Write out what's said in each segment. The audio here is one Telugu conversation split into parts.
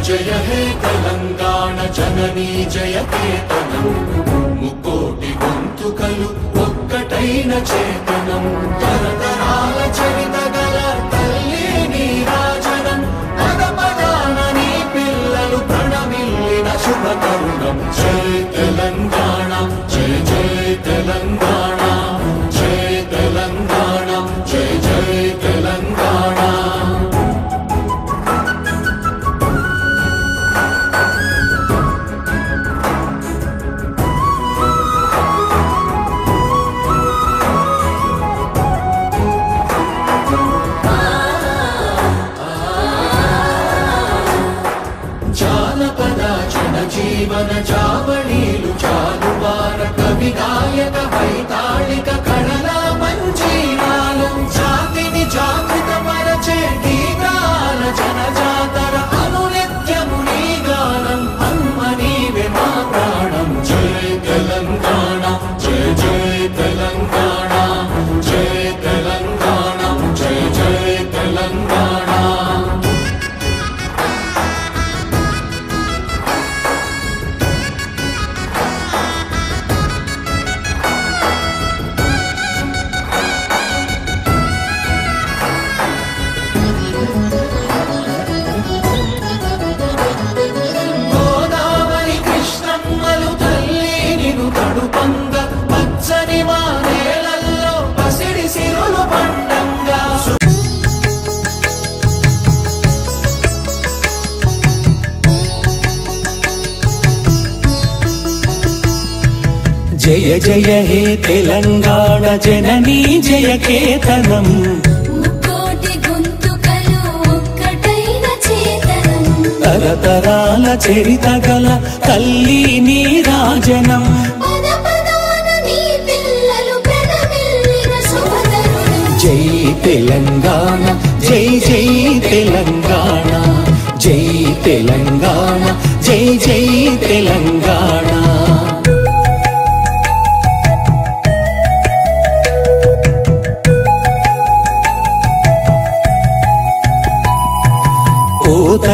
जय हे तेलंगाण जननी जय केतनं मुकोटि गोंतुकलु ఒక్కటైన చేతనం తరతరాల చరితగల తల్లి నీరాజనం పద పదాన నీ పిల్లలు ప్రణమిల్లిన శుభ తరుణం జై తెలంగాణ జై జై తెలంగాణ జై తెలంగాణ జై జై తెలంగాణ జీవన జావళీలు చాలువార కవి గాయక వైతాళిక కళల మంజీరాలం జాతిని జాగృత పరచే గీతాల జనజాతర అనునిత్యము నీ గానం అమ్మ నీవే మా ప్రాణం జై తెలంగాణ జై జై తెలంగాణ జై తెలంగాణ జై జై తెలంగాణ जय जय हे तेलंगाण जननी जय केतनं मुकोटि गोंतुकलु ఒక్కటైన చేతనం తరతరాల చరితగల తల్లి నీరాజనం పద పదాన నీ పిల్లలు ప్రణమిల్లిన శుభ తరుణం జై తెలంగాణ జై జై తెలంగాణ జై తెలంగాణ జై జై తెలంగాణ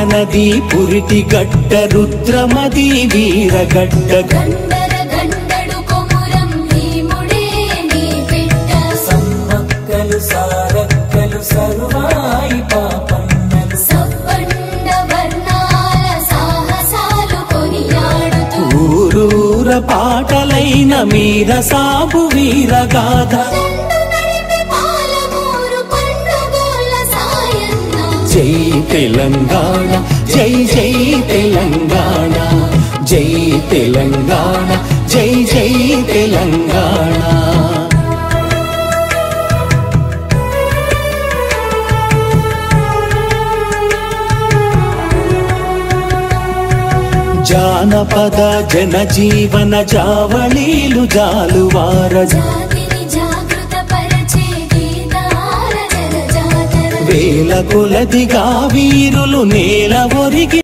నది పురిటి గడ్డ రుద్రమది వీరగడ్డ గండర గండడు కొమురం భీముడే నీ బిడ్డ సమ్మక్కలు సారక్కలు సర్వాయి పాపన్నలు సబ్బండ వర్ణాల సాహసాలు కొనియాడుతూ ఊరూర పాటలైన మీర సాబు వీరగాథ జై తెలంగాణ జై జై తెలంగాణ జై తెలంగాణ జై జై తెలంగాణ జానపద జనజీవన జావళీలు జాలువార వేల కొలదిగా వీరులు నేల ఒరిగి